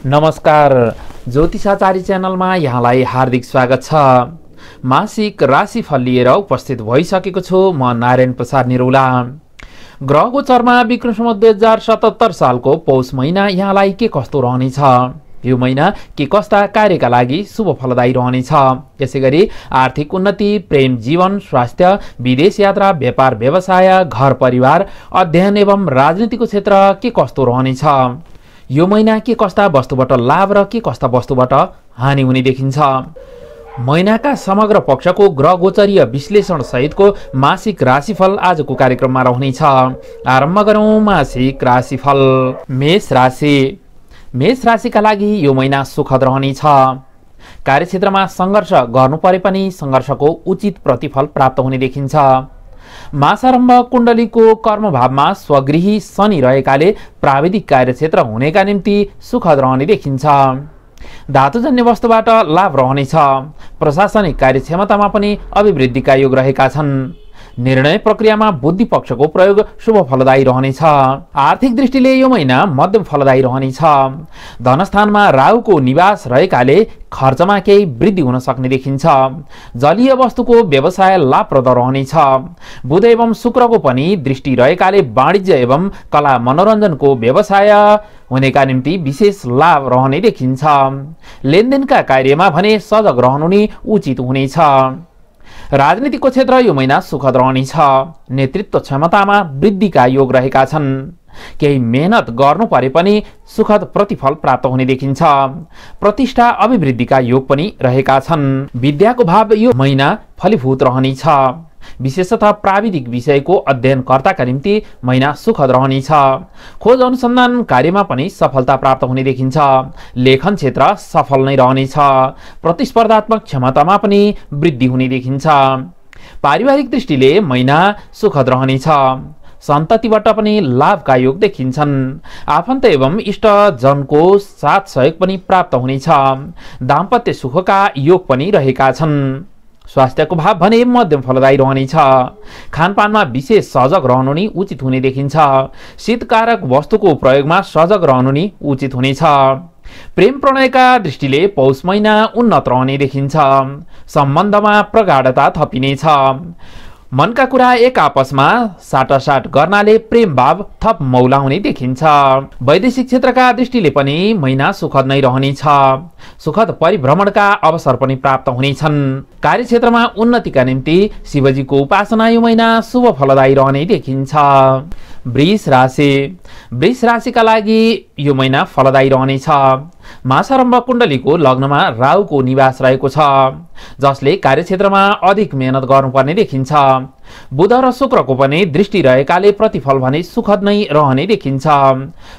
नमस्कार, ज्योतिषाचार्य च्यानलमा यहाँलाई हार्दिक स्वागत छ। मासिक राशिफल लिएर उपस्थित भइसकेको छु म नारायण प्रसाद निरौला। ग्रह गोचरमा विक्रम सम्वत 2077 सालको पौष महिना यहाँलाई के कस्तो रहनेछ, यो महिना के कस्ता कार्यका लागि शुभ फलदायी रहनेछ, यसैगरी आर्थिक उन्नति, प्रेम जीवन, स्वास्थ्य, विदेश यात्रा, व्यापार व्यवसाय, घर परिवार, अध्ययन एवं राजनीतिको क्षेत्र के कस्तो रहनेछ, यो महिना के कस्ता वस्तुबाट लाभ र के कस्ता वस्तुबाट हानि हुने देखिन्छ। महिनाका समग्र पक्षको ग्रह गोचरीय विश्लेषण सहितको मासिक राशिफल आजको कार्यक्रममा रहनेछ। आरम्भ गरौँ मासिक राशिफल। मेष राशि। मेष राशिका लागि यो महिना सुखद रहनेछ। कार्यक्षेत्रमा सङ्घर्ष गर्नु परे पनि सङ्घर्षको उचित प्रतिफल प्राप्त हुने देखिन्छ। मासारम्भ कुण्डलीको कर्मभावमा स्वगृही शनि रहेकाले प्राविधिक कार्यक्षेत्र हुनेका निम्ति सुखद रहने देखिन्छ। धातुजन्य वस्तुबाट लाभ रहनेछ। प्रशासनिक कार्यक्षमतामा पनि अभिवृद्धिका योग रहेका छन्। निर्णय प्रक्रियामा बुद्धि पक्षको प्रयोग शुभ फलदायी रहनेछ। आर्थिक दृष्टिले यो महिना मध्यम फलदायी रहनेछ। धनस्थानमा राहुको निवास रहेकाले खर्चमा केही वृद्धि हुन सक्ने देखिन्छ। जलीय वस्तुको व्यवसाय लाभप्रद रहनेछ। बुध एवं शुक्रको पनि दृष्टि रहेकाले वाणिज्य एवं कला मनोरञ्जनको व्यवसाय हुनेका निम्ति विशेष लाभ रहने देखिन्छ। लेनदेनका कार्यमा भने सजग रहनु नै उचित हुनेछ। राजनीतिको क्षेत्र यो महिना सुखद रहनेछ। नेतृत्व क्षमतामा वृद्धिका योग रहेका छन्। केही मेहनत गर्नु परे पनि सुखद प्रतिफल प्राप्त हुने देखिन्छ। प्रतिष्ठा अभिवृद्धिका योग पनि रहेका छन्। विद्याको भाव यो महिना फलीभूत रहनेछ। विशेषतः प्राविधिक विषयको अध्ययनकर्ताका निम्ति महिना सुखद रहनेछ। खोज अनुसन्धान कार्यमा पनि सफलता प्राप्त हुने देखिन्छ। लेखन क्षेत्र सफल नै रहनेछ। प्रतिस्पर्धात्मक क्षमतामा पनि वृद्धि हुने देखिन्छ। पारिवारिक दृष्टिले महिना सुखद रहनेछ। सन्ततिबाट पनि लाभका योग देखिन्छन्। आफन्त एवं इष्टजनको साथ सहयोग पनि प्राप्त हुनेछ। दाम्पत्य सुखका योग पनि रहेका छन्। स्वास्थ्यको भाव भने मध्यम फलदायी रहनेछ। खानपानमा विशेष सजग रहनु नै उचित हुने देखिन्छ। शीतकारक वस्तुको प्रयोगमा सजग रहनु नै उचित हुनेछ। प्रेम प्रणयका दृष्टिले पौष महिना उन्नत रहने देखिन्छ। सम्बन्धमा प्रगाढता थपिनेछ। मनका कुरा एक आपसमा साटासाट गर्नाले प्रेम भाव थप मौलाउने देखिन्छ। वैदेशिक क्षेत्रका दृष्टिले पनि महिना सुखद नै रहनेछ। सुखद परिभ्रमणका अवसर पनि प्राप्त हुनेछन्। कार्यक्षेत्रमा उन्नतिका निम्ति शिवजीको उपासना यो महिना शुभ फलदायी रहने देखिन्छ। वृष राशि। वृष राशिका लागि यो महिना फलदायी रहनेछ। मासारम्भ कुण्डलीको लग्नमा राहुको निवास रहेको छ, जसले कार्यक्षेत्रमा अधिक मेहनत गर्नुपर्ने देखिन्छ। बुध र शुक्रको पनि दृष्टि रहेकाले प्रतिफल भने सुखद नै रहने देखिन्छ।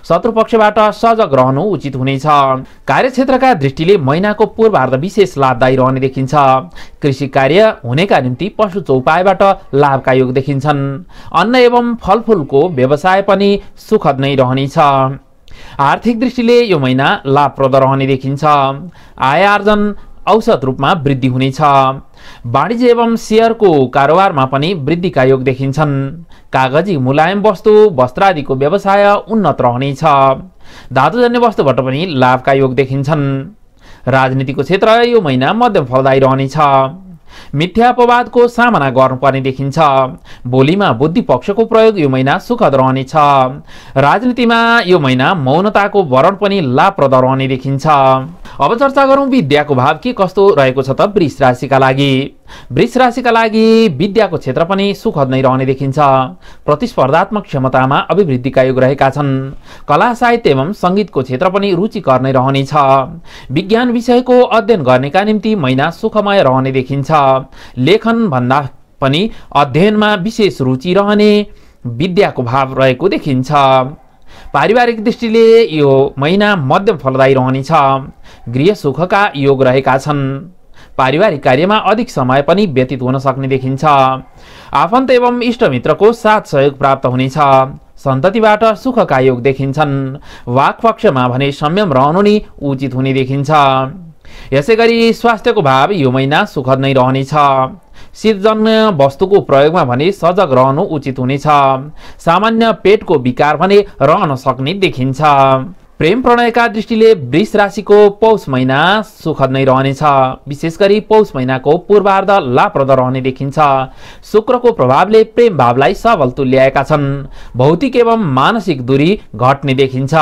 शत्रुपक्षबाट सजग रहनु उचित हुनेछ। कार्यक्षेत्रका दृष्टिले महिनाको पूर्वार्ध विशेष लाभदायी रहने देखिन्छ। कृषि कार्य हुनेका निम्ति पशु चौपायबाट लाभका योग देखिन्छन्। अन्न एवं फलफूलको व्यवसाय पनि सुखद नै रहनेछ। आर्थिक दृष्टिले यो महिना लाभप्रद रहने देखिन्छ। आय आर्जन औसत रूपमा वृद्धि हुनेछ। वाणिज्य एवं शेयरको कारोबारमा पनि वृद्धिका योग देखिन्छन्। कागजी मुलायम वस्तु वस्त्र आदिको व्यवसाय उन्नत रहनेछ। धातुजन्य वस्तुबाट पनि लाभका योग देखिन्छन्। राजनीतिको क्षेत्र यो महिना मध्यम फलदायी रहनेछ। मिथ्या अपवादको सामना गर्नुपर्ने देखिन्छ। बोलीमा बुद्धि पक्षको प्रयोग यो महिना सुखद रहनेछ। राजनीतिमा यो महिना मौनताको वरण पनि लाभप्रद रहने देखिन्छ। अब चर्चा गरौँ विद्याको भाव के कस्तो रहेको छ त वृष राशिका लागि। वृष राशिका लागि विद्याको क्षेत्र पनि सुखद नै रहने देखिन्छ। प्रतिस्पर्धात्मक क्षमतामा अभिवृद्धिका योग रहेका छन्। कला साहित्य एवं सङ्गीतको क्षेत्र पनि रुचिकर नै रहनेछ। विज्ञान विषयको अध्ययन गर्नेका निम्ति महिना सुखमय रहने देखिन्छ। लेखन भन्दा पनि अध्ययनमा विशेष रुचि रहने विद्याको भाव रहेको देखिन्छ। पारिवारिक दृष्टिले यो महिना मध्यम फलदायी रहनेछ। गृह सुखका योग रहेका छन्। पारिवारिक कार्यमा अधिक समय पनि व्यतीत हुन सक्ने देखिन्छ। आफन्त एवं इष्टमित्रको साथ सहयोग प्राप्त हुनेछ। सन्ततिबाट सुखका योग देखिन्छन्। वाक्पक्षमा भने संयम रहनु नै उचित हुने देखिन्छ। यसैगरी स्वास्थ्यको भाव यो महिना सुखद नै रहनेछ। शीतजन्य वस्तुको प्रयोगमा भने सजग रहनु उचित हुनेछ। सामान्य पेटको विकार भने रहन सक्ने देखिन्छ। प्रेम प्रणयका दृष्टिले वृष राशिको पौष महिना सुखद नै रहनेछ। विशेष गरी पौष महिनाको पूर्वार्ध लाभप्रद रहने देखिन्छ। शुक्रको प्रभावले प्रेम भावलाई सबल तुल्याएका छन्। भौतिक एवं मानसिक दूरी घट्ने देखिन्छ।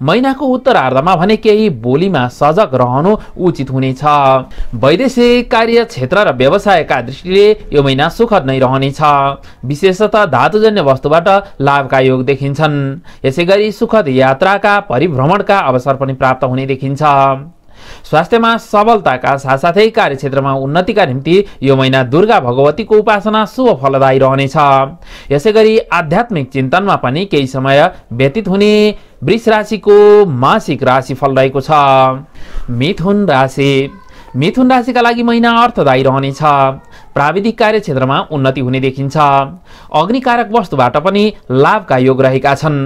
महिनाको उत्तरार्धमा भने केही बोलीमा सजग रहनु उचित हुनेछ। वैदेशिक कार्य क्षेत्र र व्यवसायका दृष्टिले यो महिना सुखद नै रहनेछ। विशेषतः धातुजन्य वस्तुबाट लाभका योग देखिन्छन्। यसैगरी सुखद यात्राका परिभ्रमणका अवसर पनि प्राप्त हुने देखिन्छ। स्वास्थ्यमा सबलताका साथसाथै कार्यक्षेत्रमा उन्नतिका निम्ति यो महिना दुर्गा भगवतीको उपासना शुभ फलदायी रहनेछ। यसैगरी आध्यात्मिक चिन्तनमा पनि केही समय व्यतीत हुने वृष राशिको मासिक राशिफल रहेको छ। मिथुन राशि। मिथुन राशिका लागि महिना अर्थदायी रहनेछ। प्राविधिक कार्य क्षेत्रमा उन्नति हुने देखिन्छ। अग्निकारक वस्तुबाट पनि लाभका योग रहेका छन्।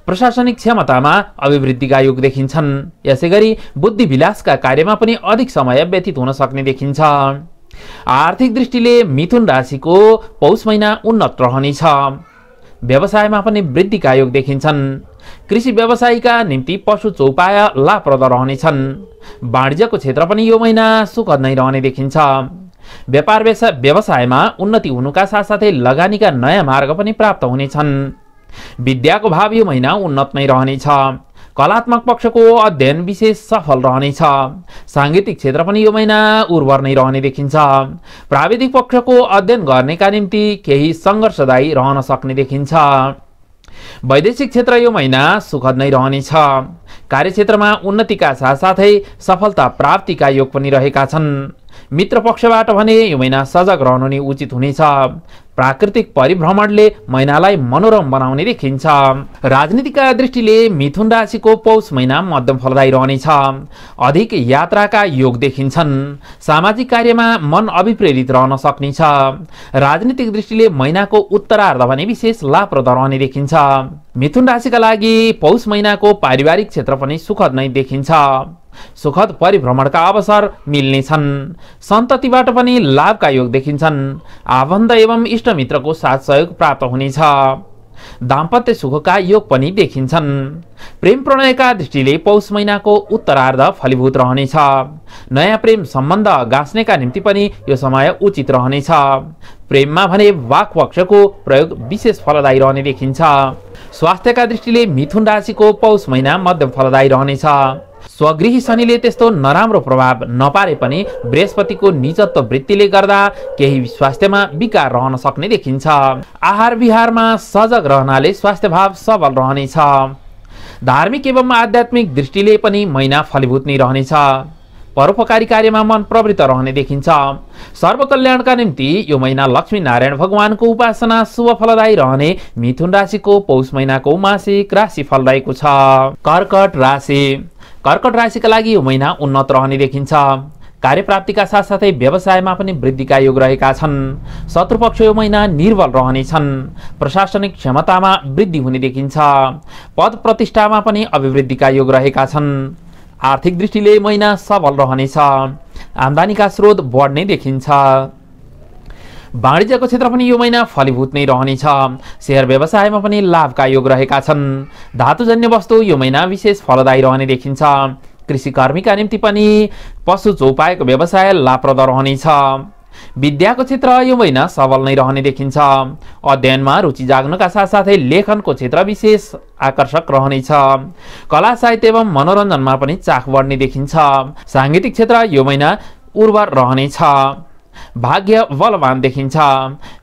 प्रशासनिक क्षमतामा अभिवृद्धिका योग देखिन्छन्। यसैगरी बुद्धि विलासका कार्यमा पनि अधिक समय व्यतीत हुन सक्ने देखिन्छ। आर्थिक दृष्टिले मिथुन राशिको पौष महिना उन्नत रहनेछ। व्यवसायमा पनि वृद्धिका योग देखिन्छन्। कृषि व्यवसायीका निम्ति पशु चौपाय लाभप्रद रहनेछन्। वाणिज्यको क्षेत्र पनि यो महिना सुखद नै रहने देखिन्छ। व्यापार व्यवसायमा उन्नति हुनुका साथसाथै लगानीका नयाँ मार्ग पनि प्राप्त हुनेछन्। विद्याको भाव यो महिना उन्नत नै रहनेछ। कलात्मक पक्षको अध्ययन विशेष सफल रहनेछ। सांगीतिक क्षेत्र पनि यो महिना उर्वर नै रहने देखिन्छ। प्राविधिक पक्षको अध्ययन गर्नेका निम्ति केही सङ्घर्षदायी रहन सक्ने देखिन्छ। वैदेशिक क्षेत्र यो महिना सुखद नै रहनेछ। कार्यक्षेत्रमा उन्नतिका साथसाथै सफलता प्राप्तिका योग पनि रहेका छन्। मित्र पक्षबाट भने यो महिना सजग रहनु नै उचित हुनेछ। प्राकृतिक परिभ्रमणले महिनालाई मनोरम बनाउने देखिन्छ। राजनीतिका दृष्टिले मिथुन राशिको पौष महिना मध्यम फलदायी रहनेछ। अधिक यात्राका योग देखिन्छन्। सामाजिक कार्यमा मन अभिप्रेरित रहन सक्नेछ। राजनीतिक दृष्टिले महिनाको उत्तरार्ध भने विशेष लाभप्रद रहने देखिन्छ। मिथुन राशिका लागि पौष महिनाको पारिवारिक क्षेत्र पनि सुखद नै देखिन्छ। सुखद परिभ्रमणका अवसर मिल्नेछन्। सन्ततिबाट पनि लाभका योग देखिन्छन्। आबन्ध एवं इष्टमित्रको साथ सहयोग प्राप्त हुनेछ। दाम्पत्य सुखका योग पनि देखिन्छन्। प्रेम प्रणयका दृष्टिले पौष महिनाको उत्तरार्ध फलीभूत रहनेछ। नयाँ प्रेम सम्बन्ध गाँच्नेका निम्ति पनि यो समय उचित रहनेछ। प्रेममा भने वाक पक्षको प्रयोग विशेष फलदायी रहने देखिन्छ। स्वास्थ्यका दृष्टिले मिथुन राशिको पौष महिना मध्यम फलदायी रहनेछ। स्वगृही शनिले त्यस्तो नराम्रो प्रभाव नपारे पनि बृहस्पतिको निजत्व वृत्तिले गर्दा केही स्वास्थ्यमा विकार रहन सक्ने देखिन्छ। आहार विहारमा सजग रहनाले स्वास्थ्य भाव सबल रहनेछ। धार्मिक एवं आध्यात्मिक दृष्टिले पनि महिना फलीभूत नै रहनेछ। परोपकारी कार्यमा मन प्रवृत्त रहने देखिन्छ। सर्वकल्याणका निम्ति यो महिना लक्ष्मी नारायण भगवानको उपासना शुभ फलदायी रहने मिथुन राशिको पौष महिनाको मासिक राशिफल रहेको छ। कर्कट राशि। कर्कट राशिका लागि यो महिना उन्नत रहने देखिन्छ। कार्यप्राप्तिका साथसाथै व्यवसायमा पनि वृद्धिका योग रहेका छन्। शत्रुपक्ष यो महिना निर्बल रहनेछन्। प्रशासनिक क्षमतामा वृद्धि हुने देखिन्छ। पद प्रतिष्ठामा पनि अभिवृद्धिका योग रहेका छन्। आर्थिक दृष्टिले महिना सबल रहनेछ। आम्दानीका स्रोत बढ्ने देखिन्छ। वाणिज्यको क्षेत्र पनि यो महिना फलीभूत नै रहनेछ। शेयर व्यवसायमा पनि लाभका योग रहेका छन्। धातुजन्य वस्तु यो महिना विशेष फलदायी रहने देखिन्छ। कृषि कर्मीका निम्ति पनि पशु चौपायको व्यवसाय लाभप्रद रहनेछ। विद्याको क्षेत्र यो महिना सबल नै रहने देखिन्छ। अध्ययनमा रुचि जाग्नुका साथसाथै लेखनको क्षेत्र विशेष आकर्षक रहनेछ। कला साहित्य एवं मनोरञ्जनमा पनि चाख बढ्ने देखिन्छ। सांगीतिक क्षेत्र यो महिना उर्वर रहनेछ। भाग्य बलवान देखिन्छ।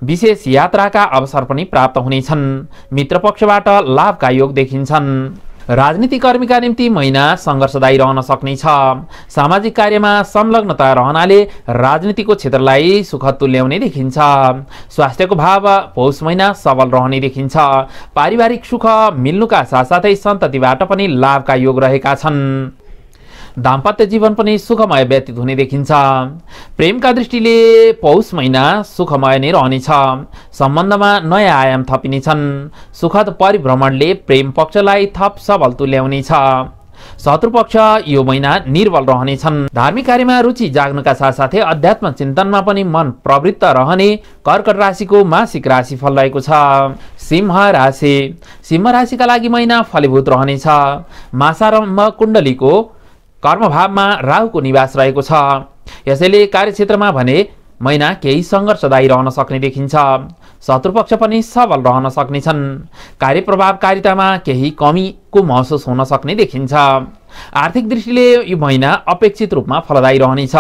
विशेष यात्राका अवसर पनि प्राप्त हुनेछन्। मित्र पक्षबाट लाभका योग देखिन्छन्। राजनीतिक कर्मीका निम्ति महिना सङ्घर्षदायी रहन सक्नेछ। सामाजिक कार्यमा संलग्नता रहनाले राजनीतिको क्षेत्रलाई सुखद तुल्याउने देखिन्छ। स्वास्थ्यको भाव पौष महिना सबल रहने देखिन्छ। पारिवारिक सुख मिल्नुका साथसाथै सन्ततिबाट पनि लाभका योग रहेका छन्। दाम्पत्य जीवन पनि सुखमय व्यतीत हुने देखिन्छ। प्रेमका दृष्टिले पौष महिना सुखमय नै रहनेछ। सम्बन्धमा नयाँ आयाम थपिनेछन्। सुखद परिभ्रमणले प्रेम पक्षलाई थप सबल तुल्याउनेछ। शत्रुपक्ष यो महिना निर्बल रहनेछन्। धार्मिक कार्यमा रुचि जाग्नुका साथसाथै अध्यात्म चिन्तनमा पनि मन प्रवृत्त रहने कर्कट राशिको मासिक राशिफल रहेको छ। सिंह राशि। सिंह राशिका लागि महिना फलीभूत रहनेछ। मासारम्भ कुण्डलीको कर्मभावमा राहुको निवास रहेको छ। यसैले कार्यक्षेत्रमा भने महिना केही सङ्घर्षदायी रहन सक्ने देखिन्छ। शत्रुपक्ष पनि सबल रहन सक्नेछन्। कार्यप्रभावकारितामा केही कमीको महसुस हुन सक्ने देखिन्छ। आर्थिक दृष्टिले यो महिना अपेक्षित रूपमा फलदायी रहनेछ।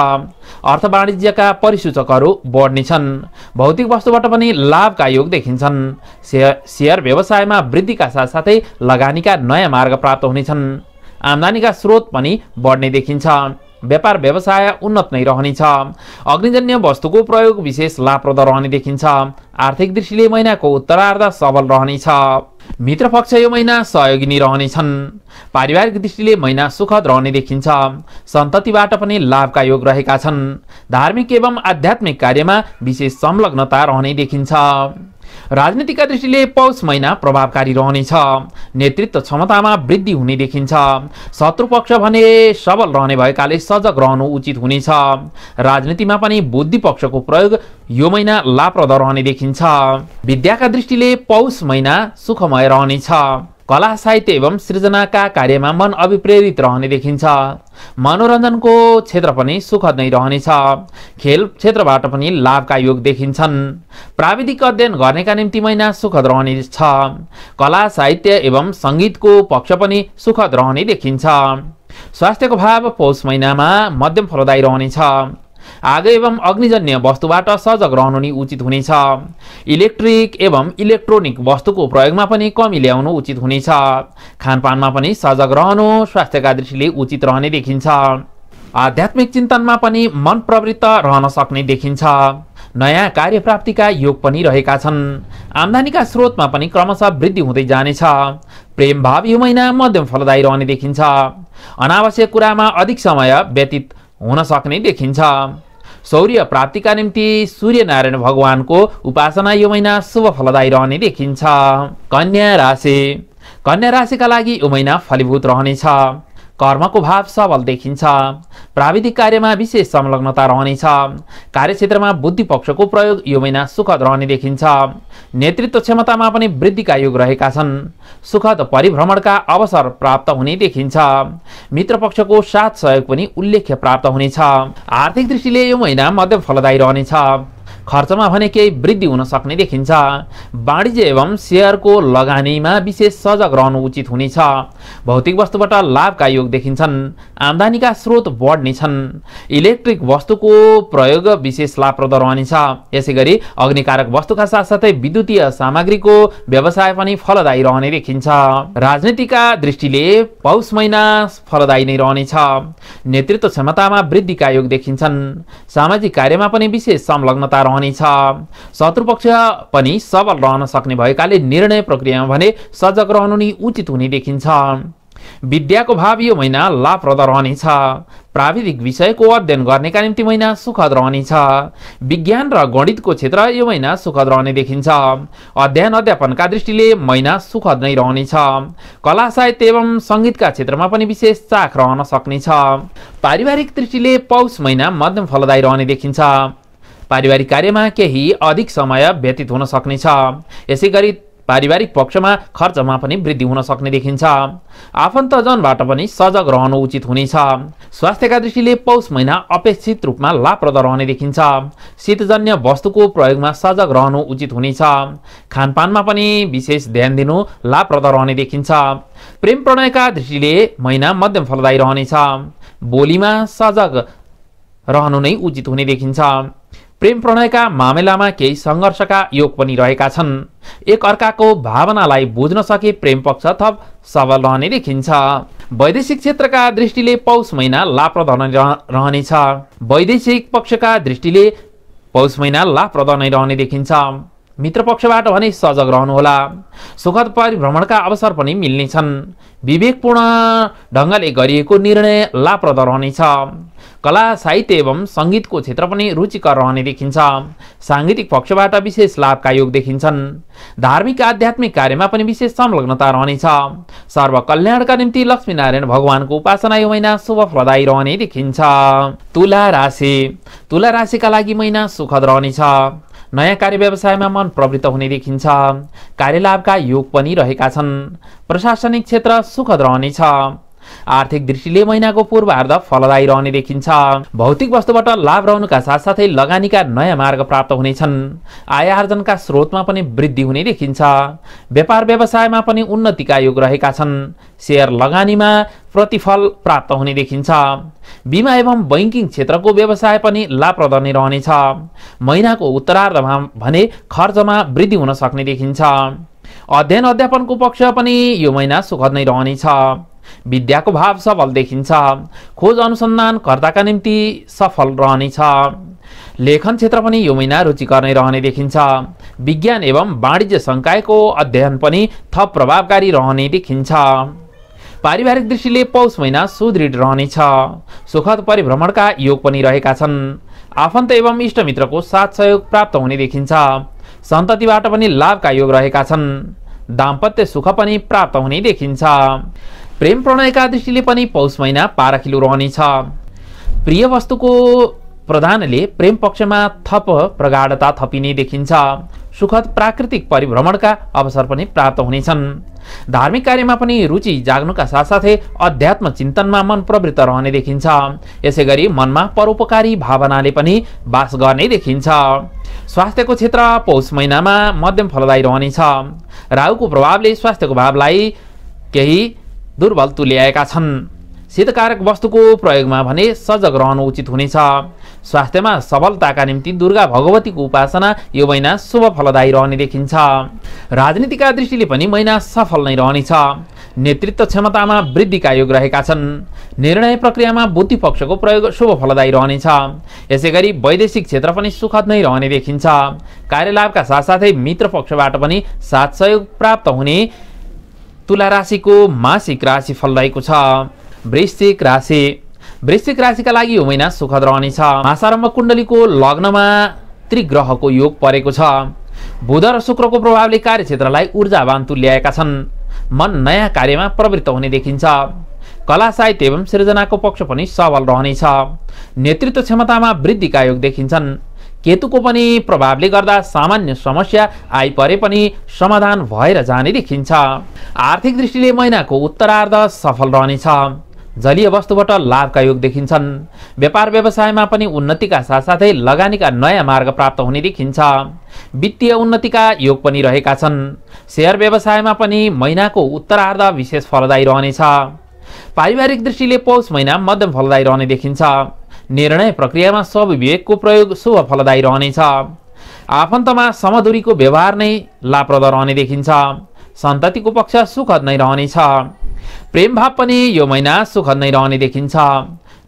अर्थ वाणिज्यका परिसूचकहरू बढ्नेछन्। भौतिक वस्तुबाट पनि लाभका योग देखिन्छन्। शेयर व्यवसायमा वृद्धिका साथसाथै लगानीका नयाँ मार्ग प्राप्त हुनेछन्। आम्दानीका स्रोत पनि बढ्ने देखिन्छ। व्यापार व्यवसाय उन्नत नै रहनेछ। अग्निजन्य वस्तुको प्रयोग विशेष लाभप्रद रहने देखिन्छ। आर्थिक दृष्टिले महिनाको उत्तरार्ध सबल रहनेछ। मित्रपक्ष यो महिना सहयोगी नै रहनेछन्। पारिवारिक दृष्टिले महिना सुखद रहने देखिन्छ। सन्ततिबाट पनि लाभका योग रहेका छन्। धार्मिक एवं आध्यात्मिक कार्यमा विशेष संलग्नता रहने देखिन्छ। राजनीतिका दृष्टिले पौष महिना प्रभावकारी रहनेछ। नेतृत्व क्षमतामा वृद्धि हुने देखिन्छ। शत्रुपक्ष भने सबल रहने भएकाले सजग रहनु उचित हुनेछ। राजनीतिमा पनि बुद्धि पक्षको प्रयोग यो महिना लाभप्रद रहने देखिन्छ। विद्याका दृष्टिले पौष महिना सुखमय रहनेछ। कला साहित्य एवं सृजनाका कार्यमा मन अभिप्रेरित रहने देखिन्छ। मनोरञ्जनको क्षेत्र पनि सुखद नै रहनेछ। खेल क्षेत्रबाट पनि लाभका योग देखिन्छन्। प्राविधिक अध्ययन गर्नेका निम्ति महिना सुखद रहनेछ। कला साहित्य एवं सङ्गीतको पक्ष पनि सुखद रहने देखिन्छ। स्वास्थ्यको भाव पौष महिनामा मध्यम फलदायी रहनेछ। आगो एवं अग्निजन्य वस्तुबाट सजग रहनु नै उचित हुनेछ। इलेक्ट्रिक एवं इलेक्ट्रोनिक वस्तुको प्रयोगमा पनि कमी ल्याउनु उचित हुनेछ। खानपानमा पनि सजग रहनु स्वास्थ्यका दृष्टिले उचित रहने देखिन्छ। आध्यात्मिक चिन्तनमा पनि मन प्रवृत्त रहन सक्ने देखिन्छ। नयाँ कार्यप्राप्तिका योग पनि रहेका छन्। आम्दानीका स्रोतमा पनि क्रमशः वृद्धि हुँदै जानेछ। प्रेम भाव यो महिना मध्यम फलदायी रहने देखिन्छ। अनावश्यक कुरामा अधिक समय व्यतीत हुन सक्ने देखिन्छ। शौर्य प्राप्तिका निम्ति सूर्यनारायण भगवानको उपासना यो महिना शुभ फलदायी रहने देखिन्छ। कन्या राशि। कन्या राशिका लागि यो महिना फलीभूत रहनेछ। कर्मको भाव सबल देखिन्छ। प्राविधिक कार्यमा विशेष संलग्नता रहनेछ। कार्यक्षेत्रमा बुद्धि पक्षको प्रयोग यो महिना सुखद रहने देखिन्छ। नेतृत्व क्षमतामा पनि वृद्धिका योग रहेका छन्। सुखद परिभ्रमणका अवसर प्राप्त हुने देखिन्छ। मित्र पक्षको साथ सहयोग पनि उल्लेख्य प्राप्त हुनेछ। आर्थिक दृष्टिले यो महिना मध्यम फलदायी रहनेछ। खर्चमा भने केही वृद्धि हुन सक्ने देखिन्छ। वाणिज्य एवं शेयरको लगानीमा विशेष सजग रहनु उचित हुनेछ। भौतिक वस्तुबाट लाभका योग देखिन्छन्। आम्दानीका स्रोत बढ्नेछन्। इलेक्ट्रिक वस्तुको प्रयोग विशेष लाभप्रद रहनेछ। यसैगरी अग्निकारक वस्तुका साथसाथै विद्युतीय सामग्रीको व्यवसाय पनि फलदायी रहने देखिन्छ। राजनीतिका दृष्टिले पौष महिना फलदायी नै रहनेछ। नेतृत्व क्षमतामा वृद्धिका योग देखिन्छन्। सामाजिक कार्यमा पनि विशेष संलग्नता रहनेछ। शत्रुपक्ष पनि सबल रहन सक्ने भएकाले निर्णय प्रक्रियामा भने सजग रहनु नै उचित हुने देखिन्छ। विद्याको भाव यो महिना लाभप्रद रहनेछ। प्राविधिक विषयको अध्ययन गर्नेका निम्ति महिना सुखद रहनेछ। विज्ञान र गणितको क्षेत्र यो महिना सुखद रहने देखिन्छ। अध्ययन अध्यापनका दृष्टिले महिना सुखद नै रहनेछ। कला साहित्य एवं सङ्गीतका क्षेत्रमा पनि विशेष चाख रहन सक्नेछ। पारिवारिक दृष्टिले पौष महिना मध्यम फलदायी रहने देखिन्छ। पारिवारिक कार्यमा केही अधिक समय व्यतीत हुन सक्नेछ। यसैगरी पारिवारिक पक्षमा खर्चमा पनि वृद्धि हुन सक्ने देखिन्छ। आफन्तजनबाट पनि सजग रहनु उचित हुनेछ। स्वास्थ्यका दृष्टिले पौष महिना अपेक्षित रूपमा लाभप्रद रहने देखिन्छ। शीतजन्य वस्तुको प्रयोगमा सजग रहनु उचित हुनेछ। खानपानमा पनि विशेष ध्यान दिनु लाभप्रद रहने देखिन्छ। प्रेम प्रणयका दृष्टिले महिना मध्यम फलदायी रहनेछ। बोलीमा सजग रहनु नै उचित हुने देखिन्छ। प्रेम प्रणयका मामिलामा केही सङ्घर्षका योग पनि रहेका छन्। एक अर्काको भावनालाई बुझ्न सके प्रेम पक्ष थप सबल रहने देखिन्छ। वैदेशिक क्षेत्रका दृष्टिले पौष महिना लाभप्रद रहनेछ। वैदेशिक पक्षका दृष्टिले पौष महिना लाभप्रद नै रहने देखिन्छ। मित्र पक्षबाट भने सजग रहनुहोला। सुखद परिभ्रमणका अवसर पनि मिल्नेछन्। विवेकपूर्ण ढङ्गले गरिएको निर्णय लाभप्रद रहनेछ। कला साहित्य एवं संगीतको क्षेत्र पनि रुचिकर रहने देखिन्छ। सांगीतिक पक्षबाट विशेष लाभका योग देखिन्छन्। धार्मिक आध्यात्मिक कार्यमा पनि विशेष संलग्नता रहनेछ। सर्वकल्याणका निम्ति लक्ष्मीनारायण भगवानको उपासना यो महिना शुभ फलदायी रहने देखिन्छ। तुला राशि, तुला राशिका लागि महिना सुखद रहनेछ। नयाँ कार्य व्यवसायमा मन प्रवृत्त हुने देखिन्छ। कार्यलाभका योग पनि रहेका छन्। प्रशासनिक क्षेत्र सुखद रहनेछ। आर्थिक दृष्टिले महिनाको पूर्वार्ध फलदायी रहने देखिन्छ। भौतिक वस्तुबाट लाभ रहनुका साथसाथै लगानीका नयाँ मार्ग प्राप्त हुनेछन्। आय आर्जनका स्रोतमा पनि वृद्धि हुने देखिन्छ। व्यापार व्यवसायमा पनि उन्नतिका योग रहेका छन्। शेयर लगानीमा प्रतिफल प्राप्त हुने देखिन्छ। बीमा एवं बैंकिङ क्षेत्रको व्यवसाय पनि लाभप्रद नै रहनेछ। महिनाको उत्तरार्धमा भने खर्चमा वृद्धि हुन सक्ने देखिन्छ। अध्ययन अध्यापनको पक्ष पनि यो महिना सुखद नै रहनेछ। विद्याको भाव सबल देखिन्छ। खोज अनुसन्धानकर्ताका निम्ति सफल रहनेछ। लेखन क्षेत्र पनि यो महिना रुचिकर नै रहने देखिन्छ। विज्ञान एवं वाणिज्य संकायको अध्ययन पनि थप प्रभावकारी रहने देखिन्छ। पारिवारिक दृष्टिले पौष महिना सुदृढ रहनेछ। सुखद परिभ्रमणका योग पनि रहेका छन्। आफन्त एवं इष्टमित्रको साथ सहयोग प्राप्त हुने देखिन्छ। सन्ततिबाट पनि लाभका योग रहेका छन्। दाम्पत्य सुख पनि प्राप्त हुने देखिन्छ। प्रेम प्रणयका दृष्टिले पनि पौष महिना पारखिलो रहनेछ। प्रिय वस्तुको प्रदानले प्रेम पक्षमा थप प्रगाढता थपिने देखिन्छ। सुखद प्राकृतिक परिभ्रमणका अवसर पनि प्राप्त हुनेछन्। धार्मिक कार्यमा पनि रुचि जाग्नुका साथसाथै अध्यात्म चिन्तनमा मन प्रवृत्त रहने देखिन्छ। यसैगरी मनमा परोपकारी भावनाले पनि वास गर्ने देखिन्छ। स्वास्थ्यको क्षेत्र पौष महिनामा मध्यम फलदायी रहनेछ। राहुको प्रभावले स्वास्थ्यको भावलाई केही दुर्बल तुल्याएका छन्। शीतकारक वस्तुको प्रयोगमा भने सजग रहनु उचित हुनेछ। स्वास्थ्यमा सबलताका निम्ति दुर्गा भगवतीको उपासना यो महिना शुभ फलदायी रहने देखिन्छ। राजनीतिका दृष्टिले पनि महिना सफल नै रहनेछ। नेतृत्व क्षमतामा वृद्धिका योग रहेका छन्। निर्णय प्रक्रियामा बुद्धि पक्षको प्रयोग शुभ फलदायी रहनेछ। यसैगरी वैदेशिक क्षेत्र पनि सुखद नै रहने देखिन्छ। कार्यलाभका साथसाथै मित्र पक्षबाट पनि साथ सहयोग प्राप्त हुने तुला राशिको मासिक राशि फल रहेको छ। वृश्चिक राशि, वृश्चिक राशिका लागि यो महिना सुखद रहनेछ। मासारम्भ कुण्डलीको लग्नमा त्रिग्रहको योग परेको छ। बुध र शुक्रको प्रभावले कार्यक्षेत्रलाई ऊर्जावान तुल्याएका छन्। मन नयाँ कार्यमा प्रवृत्त हुने देखिन्छ। कला साहित्य एवं सृजनाको पक्ष पनि सबल रहनेछ। नेतृत्व क्षमतामा वृद्धिका योग देखिन्छन्। केतुको पनि प्रभावले गर्दा सामान्य समस्या आइपरे पनि समाधान भएर जाने देखिन्छ। आर्थिक दृष्टिले महिनाको उत्तरार्ध सफल रहनेछ। जलीय वस्तुबाट लाभका योग देखिन्छन्। व्यापार व्यवसायमा पनि उन्नतिका साथसाथै लगानीका नयाँ मार्ग प्राप्त हुने देखिन्छ। वित्तीय उन्नतिका योग पनि रहेका छन्। शेयर व्यवसायमा पनि महिनाको उत्तरार्ध विशेष फलदायी रहनेछ। पारिवारिक दृष्टिले पौष महिना मध्यम फलदायी रहने देखिन्छ। निर्णय प्रक्रियामा स्वविवेकको प्रयोग शुभ फलदायी रहनेछ। आफन्तमा समदूरीको व्यवहार नै लाभप्रद रहने देखिन्छ। सन्ततिको पक्ष सुखद नै रहनेछ। प्रेम भाव पनि यो महिना सुखद नै रहने देखिन्छ।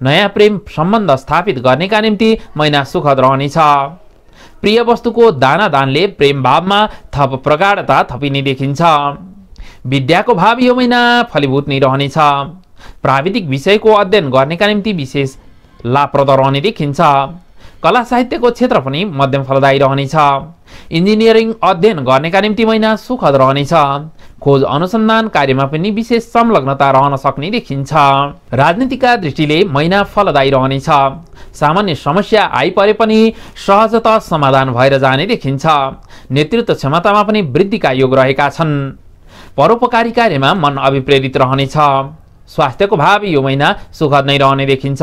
नयाँ प्रेम सम्बन्ध स्थापित गर्नेका निम्ति महिना सुखद रहनेछ। प्रिय वस्तुको दानले प्रेम भावमा थप प्रगाढता थपिने देखिन्छ। विद्याको भाव यो महिना फलीभूत नै रहनेछ। प्राविधिक विषयको अध्ययन गर्नेका निम्ति विशेष लाभप्रद रहने देखिन्छ। कला साहित्यको क्षेत्र पनि मध्यम फलदायी रहनेछ। इन्जिनियरिङ अध्ययन गर्नेका निम्ति महिना सुखद रहनेछ। खोज अनुसन्धान कार्यमा पनि विशेष संलग्नता रहन सक्ने देखिन्छ। राजनीतिका दृष्टिले महिना फलदायी रहनेछ। सामान्य समस्या आइपरे पनि सहजतः समाधान भएर जाने देखिन्छ। नेतृत्व क्षमतामा पनि वृद्धिका योग रहेका छन्। परोपकारी कार्यमा मन अभिप्रेरित रहनेछ। स्वास्थ्यको भाव यो महिना सुखद नै रहने देखिन्छ।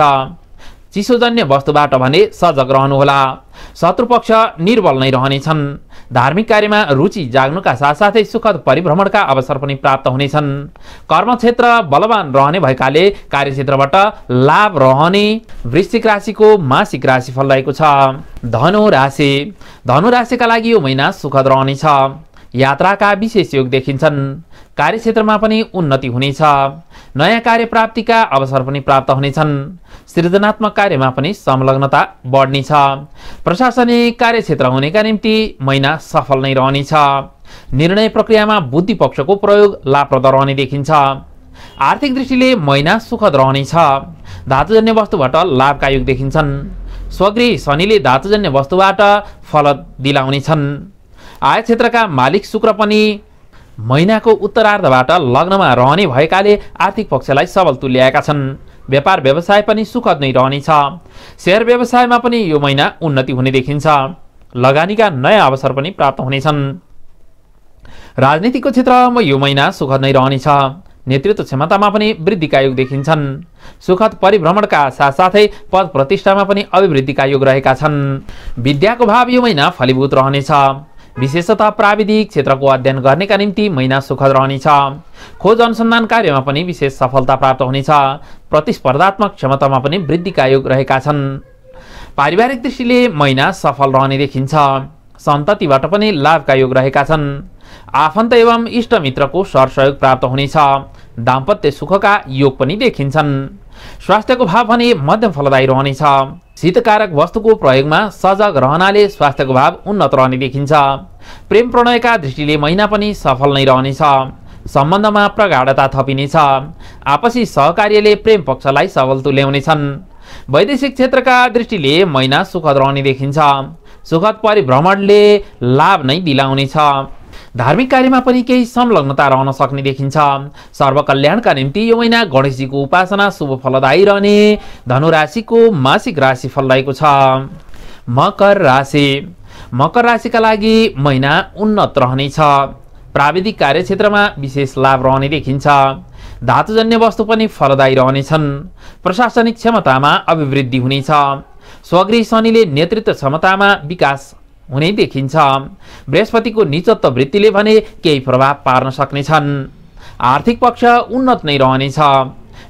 चिसोजन्य वस्तुबाट भने सजग रहनुहोला। शत्रुपक्ष निर्बल नै रहनेछन्। धार्मिक कार्यमा रुचि जाग्नुका साथसाथै सुखद परिभ्रमणका अवसर पनि प्राप्त हुनेछन्। कर्मक्षेत्र बलवान रहने भएकाले कार्यक्षेत्रबाट लाभ रहने वृश्चिक राशिको मासिक राशिफल रहेको छ। धनु राशि, धनु राशिका लागि यो महिना सुखद रहनेछ। यात्राका विशेष योग देखिन्छन्। कार्यक्षेत्रमा पनि उन्नति हुनेछ। नयाँ कार्य प्राप्तिका अवसर पनि प्राप्त हुनेछन्। सृजनात्मक कार्यमा पनि संलग्नता बढ्नेछ। प्रशासनिक कार्यक्षेत्र हुनेका निम्ति महिना सफल नै रहनेछ। निर्णय प्रक्रियामा बुद्धि पक्षको प्रयोग लाभप्रद रहने देखिन्छ। आर्थिक दृष्टिले महिना सुखद रहनेछ। धातुजन्य वस्तुबाट लाभका योग देखिन्छन्। स्वगृही शनिले धातुजन्य वस्तुबाट फल दिलाउनेछन्। आय क्षेत्रका मालिक शुक्र पनि महिनाको उत्तरार्धबाट लग्नमा रहने भएकाले आर्थिक पक्षलाई सबल तुल्याएका छन्। व्यापार व्यवसाय पनि सुखद नै रहनेछ। शेयर व्यवसायमा पनि यो महिना उन्नति हुने देखिन्छ। लगानीका नयाँ अवसर पनि प्राप्त हुनेछन्। राजनीतिको क्षेत्रमा यो महिना सुखद नै रहनेछ। नेतृत्व क्षमतामा पनि वृद्धिका योग देखिन्छन्। सुखद परिभ्रमणका साथसाथै पद प्रतिष्ठामा पनि अभिवृद्धिका योग रहेका छन्। विद्याको भाव यो महिना फलीभूत रहनेछ। विशेषतः प्राविधिक क्षेत्रको अध्ययन गर्नेका निम्ति महिना सुखद रहनेछ। खोज अनुसन्धान कार्यमा पनि विशेष सफलता प्राप्त हुनेछ। प्रतिस्पर्धात्मक क्षमतामा पनि वृद्धिका योग रहेका छन्। पारिवारिक दृष्टिले महिना सफल रहने देखिन्छ। सन्ततिबाट पनि लाभका योग रहेका छन्। आफन्त एवं इष्टमित्रको सरसहयोग प्राप्त हुनेछ। दाम्पत्य सुखका योग पनि देखिन्छन्। स्वास्थ्यको भाव भने मध्यम फलदायी रहनेछ। शीतकारक वस्तुको प्रयोगमा सजग रहनाले स्वास्थ्यको भाव उन्नत रहने देखिन्छ। प्रेम प्रणयका दृष्टिले महिना पनि सफल नै रहनेछ। सम्बन्धमा प्रगाढता थपिनेछ। आपसी सहकार्यले प्रेम पक्षलाई सबल तुल्याउनेछन्। वैदेशिक क्षेत्रका दृष्टिले महिना सुखद रहने देखिन्छ। सुखद परिभ्रमणले लाभ नै दिलाउनेछ। धार्मिक कार्यमा पनि केही संलग्नता रहन सक्ने देखिन्छ। सर्वकल्याणका निम्ति यो महिना गणेशजीको उपासना शुभ फलदायी रहने धनुराशिको मासिक राशिफल रहेको छ। मकर राशि। मकर राशिका लागि महिना उन्नत रहनेछ। प्राविधिक कार्यक्षेत्रमा विशेष लाभ रहने देखिन्छ। धातुजन्य वस्तु पनि फलदायी रहनेछन्। प्रशासनिक क्षमतामा अभिवृद्धि हुनेछ। स्वगृही शनिले नेतृत्व क्षमतामा विकास हुने देखिन्छ। बृहस्पतिको निचत्व वृत्तिले भने केही प्रभाव पार्न सक्नेछन्। आर्थिक पक्ष उन्नत नै रहनेछ।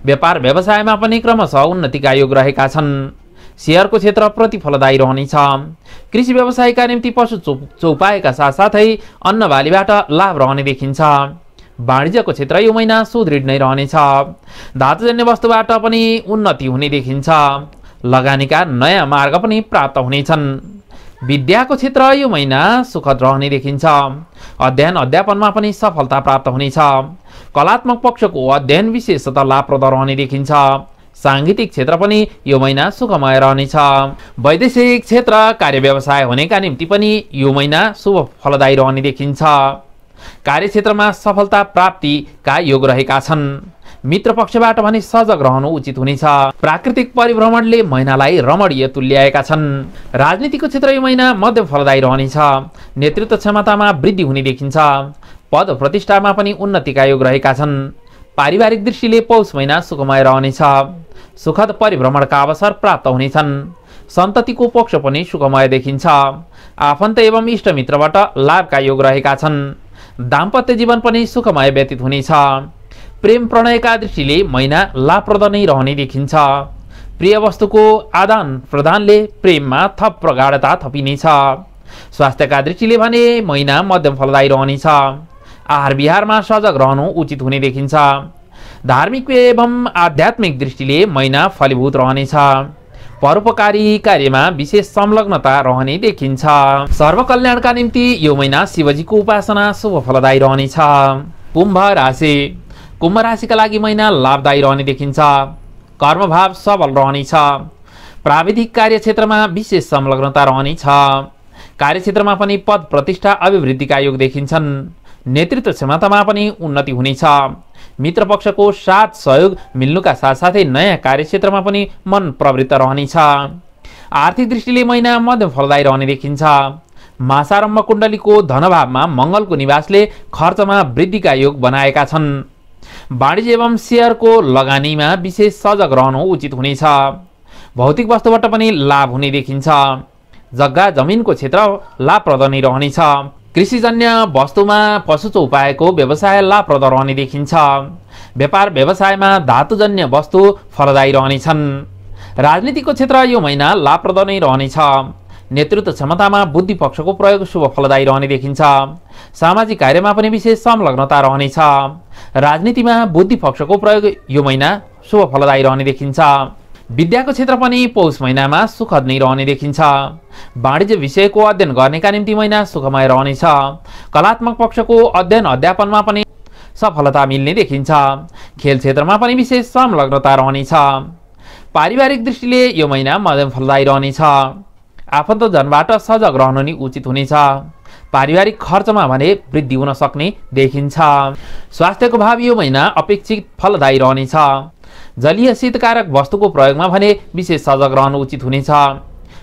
व्यापार व्यवसायमा पनि क्रमशः उन्नतिका योग रहेका छन्। शेयरको क्षेत्र प्रतिफलदायी रहनेछ। कृषि व्यवसायका निम्ति पशु चौपाएका साथसाथै अन्न बालीबाट लाभ रहने देखिन्छ। वाणिज्यको क्षेत्र यो महिना सुदृढ नै रहनेछ। धातुजन्य वस्तुबाट पनि उन्नति हुने देखिन्छ। लगानीका नयाँ मार्ग पनि प्राप्त हुनेछन्। विद्याको क्षेत्र यो महिना सुखद रहने देखिन्छ। अध्ययन अध्यापनमा पनि सफलता प्राप्त हुनेछ। कलात्मक पक्षको अध्ययन विशेषतः लाभप्रद रहने देखिन्छ। सांगीतिक क्षेत्र पनि यो महिना सुखमय रहनेछ। वैदेशिक क्षेत्र कार्य व्यवसाय हुनेका निम्ति पनि यो महिना शुभ फलदायी रहने देखिन्छ। कार्यक्षेत्रमा सफलता प्राप्तिका योग रहेका छन्। मित्र पक्षबाट भने सजग रहनु उचित हुनेछ। प्राकृतिक परिभ्रमणले महिनालाई रमणीय तुल्याएका छन्। राजनीतिको क्षेत्र यो महिना मध्यम फलदायी रहनेछ। नेतृत्व क्षमतामा वृद्धि हुने देखिन्छ। पद प्रतिष्ठामा पनि उन्नतिका योग रहेका छन्। पारिवारिक दृष्टिले पौष महिना सुखमय रहनेछ। सुखद परिभ्रमणका अवसर प्राप्त हुनेछन्। सन्ततिको पक्ष पनि सुखमय देखिन्छ। आफन्त एवं इष्टमित्रबाट लाभका योग रहेका छन्। दाम्पत्य जीवन पनि सुखमय व्यतीत हुनेछ। प्रेम प्रणयका दृष्टिले महिना लाभप्रद नै रहने देखिन्छ। प्रिय वस्तुको आदान प्रदानले प्रेममा थप प्रगाढता थपिनेछ। स्वास्थ्यका दृष्टिले भने महिना मध्यम फलदायी रहनेछ। आहार विहारमा सजग रहनु उचित हुने देखिन्छ। धार्मिक एवं आध्यात्मिक दृष्टिले महिना फलीभूत रहनेछ। परोपकारी कार्यमा विशेष संलग्नता रहने देखिन्छ। सर्वकल्याणका निम्ति यो महिना शिवजीको उपासना शुभ फलदायी रहनेछ। कुम्भ राशि। कुम्भ राशिका लागि महिना लाभदायी रहने देखिन्छ। कर्मभाव सबल रहनेछ। प्राविधिक कार्यक्षेत्रमा विशेष संलग्नता रहनेछ। कार्यक्षेत्रमा पनि पद प्रतिष्ठा अभिवृद्धिका योग देखिन्छन्। नेतृत्व क्षमतामा पनि उन्नति हुनेछ। मित्र पक्षको साथ सहयोग मिल्नुका साथसाथै नयाँ कार्यक्षेत्रमा पनि मन प्रवृत्त रहनेछ। आर्थिक दृष्टिले महिना मध्यम फलदायी रहने देखिन्छ। मासारम्भ कुण्डलीको धनभावमा मङ्गलको निवासले खर्चमा वृद्धिका योग बनाएका छन्। वाणिज्य एवं शेयरको लगानीमा विशेष सजग रहनु उचित हुनेछ। भौतिक वस्तुबाट पनि लाभ हुने देखिन्छ। जग्गा जमिनको क्षेत्र लाभप्रद नै रहनेछ। कृषिजन्य वस्तुमा पशु चौपाएको व्यवसाय लाभप्रद रहने देखिन्छ। व्यापार व्यवसायमा धातुजन्य वस्तु फलदायी रहनेछन्। राजनीतिको क्षेत्र यो महिना लाभप्रद नै रहनेछ। नेतृत्व क्षमतामा बुद्धि पक्षको प्रयोग शुभ फलदायी रहने देखिन्छ। सामाजिक कार्यमा पनि विशेष संलग्नता रहनेछ। राजनीतिमा बुद्धि पक्षको प्रयोग यो महिना शुभ फलदायी रहने देखिन्छ। विद्याको क्षेत्र पनि पौष महिनामा सुखद नै रहने देखिन्छ। वाणिज्य विषयको अध्ययन गर्नेका निम्ति महिना सुखमय रहनेछ। कलात्मक पक्षको अध्ययन अध्यापनमा पनि सफलता मिल्ने देखिन्छ। खेल क्षेत्रमा पनि विशेष संलग्नता रहनेछ। पारिवारिक दृष्टिले यो महिना मध्यम फलदायी रहनेछ। आफन्तजनबाट सजग रहनु नि उचित हुनेछ। पारिवारिक खर्चमा भने वृद्धि हुन सक्ने देखिन्छ। स्वास्थ्यको भाव यो महिना अपेक्षित फलदायी रहनेछ। जलीय शीतकारक वस्तुको प्रयोगमा भने विशेष सजग रहनु उचित हुनेछ।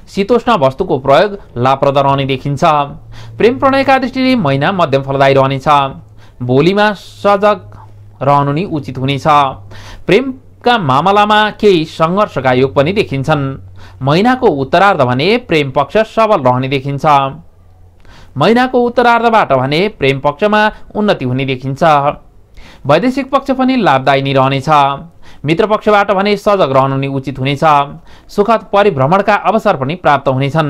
शीतोष्ण वस्तुको प्रयोग लाभप्रद रहने देखिन्छ। प्रेम प्रणयका दृष्टिले महिना मध्यम फलदायी रहनेछ। बोलीमा सजग रहनु नि उचित हुनेछ। प्रेमका मामलामा केही सङ्घर्षका योग पनि देखिन्छन्। महिनाको उत्तरार्ध भने प्रेम पक्ष सबल रहने देखिन्छ। महिनाको उत्तरार्धबाट भने प्रेम पक्षमा उन्नति हुने देखिन्छ। वैदेशिक पक्ष पनि लाभदायी नै रहनेछ। मित्र पक्षबाट भने सजग रहनु नि उचित हुनेछ। सुखद परिभ्रमणका अवसर पनि प्राप्त हुनेछन्।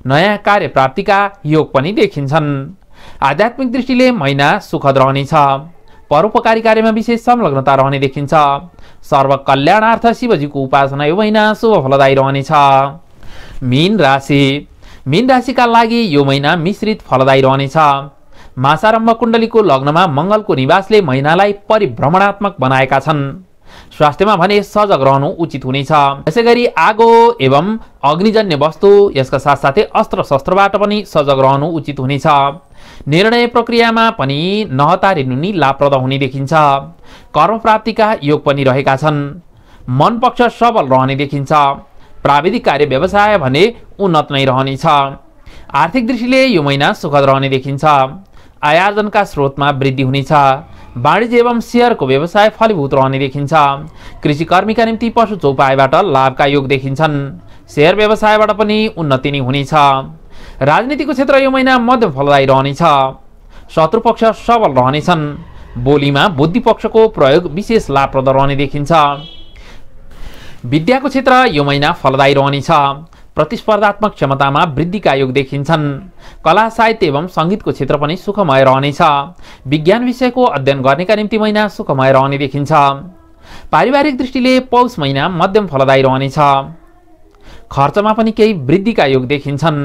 नयाँ कार्य प्राप्तिका योग पनि देखिन्छन्। आध्यात्मिक दृष्टिले महिना सुखद रहनेछ। परोपकारी कार्यमा विशेष संलग्नता रहने देखिन्छ। सर्वकल्याणार्थ शिवजीको उपासना यो महिना शुभ फलदायी रहनेछ। मीन राशि। मीन राशिका लागि यो महिना मिश्रित फलदायी रहनेछ। मासारम्भ कुण्डलीको लग्नमा मङ्गलको निवासले महिनालाई परिभ्रमणात्मक बनाएका छन्। स्वास्थ्यमा भने सजग रहनु उचित हुनेछ। यसैगरी आगो एवं अग्निजन्य वस्तु यसका साथसाथै अस्त्र शस्त्रबाट पनि सजग रहनु उचित हुनेछ। निर्णय प्रक्रियामा पनि नहतारिनु नि लाभप्रद हुने देखिन्छ। कर्म प्राप्तिका योग पनि रहेका छन्। मन पक्ष सबल रहने देखिन्छ। प्राविधिक कार्य व्यवसाय भने उन्नत नै रहनेछ। आर्थिक दृष्टिले यो महिना सुखद रहने देखिन्छ। आयार्जनका स्रोतमा वृद्धि हुनेछ। वाणिज्य एवं शेयरको व्यवसाय फलीभूत रहने देखिन्छ। कृषिकर्मीका निम्ति पशु चौपायबाट लाभका योग देखिन्छन्। शेयर व्यवसायबाट पनि उन्नति नै हुनेछ। राजनीतिको क्षेत्र यो महिना मध्यम फलदायी रहनेछ। शत्रुपक्ष सबल रहनेछन्। बोलीमा बुद्धि पक्षको प्रयोग विशेष लाभप्रद रहने देखिन्छ। विद्याको क्षेत्र यो महिना फलदायी रहनेछ। प्रतिस्पर्धात्मक क्षमतामा वृद्धिका योग देखिन्छन्। कला साहित्य एवं सङ्गीतको क्षेत्र पनि सुखमय रहनेछ। विज्ञान विषयको अध्ययन गर्नेका निम्ति महिना सुखमय रहने देखिन्छ। पारिवारिक दृष्टिले पौष महिना मध्यम फलदायी रहनेछ। खर्चमा पनि केही वृद्धिका योग देखिन्छन्।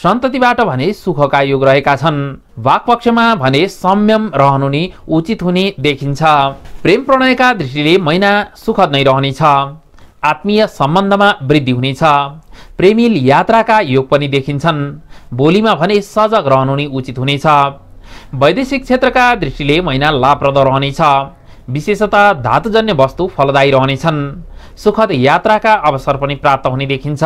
सन्ततिबाट भने सुखका योग रहेका छन्। वाक्पक्षमा भने संयम रहनु नि उचित हुने देखिन्छ। प्रेम प्रणयका दृष्टिले महिना सुखद नै रहनेछ। आत्मीय सम्बन्धमा वृद्धि हुनेछ। प्रेमी यात्राका योग पनि देखिन्छन्। बोलीमा भने सजग रहनु नि उचित हुनेछ। वैदेशिक क्षेत्रका दृष्टिले महिना लाभप्रद रहनेछ। विशेषतः धातुजन्य वस्तु फलदायी रहनेछन्। सुखद यात्राका अवसर पनि प्राप्त हुने देखिन्छ।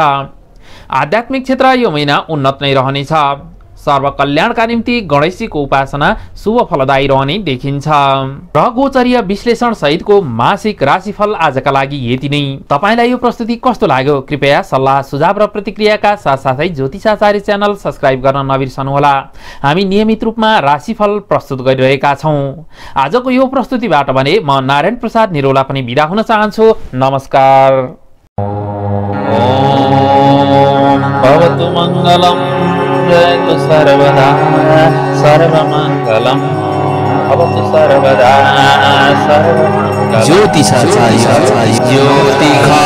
आध्यात्मिक क्षेत्र यो महिना उन्नत नै रहनेछ। सर्वकल्याणका निम्ति गणेशजीको उपासना शुभ फलदायी रहने देखिन्छ। ग्रह गोचरीय विश्लेषण सहितको मासिक राशिफल आजका लागि यति नै। तपाईलाई यो प्रस्तुति कस्तो लाग्यो कृपया सल्लाह सुझाव र प्रतिक्रियाका साथसाथै ज्योतिषाचार्य च्यानल सब्स्क्राइब गर्न नबिर्सनुहोला। हामी नियमित रूपमा राशिफल प्रस्तुत गरिरहेका छौं। आजको यो प्रस्तुतिबाट भने म नारायण प्रसाद निरौला पनि बिदा हुन चाहन्छु। नमस्कार। भवतु मङ्गलम् जयतु सर्वदा सर्वमङ्गलम् भवतु सर्वदा सर्वमङ्गलम्। ज्योतिषाचार्य ज्योतिषा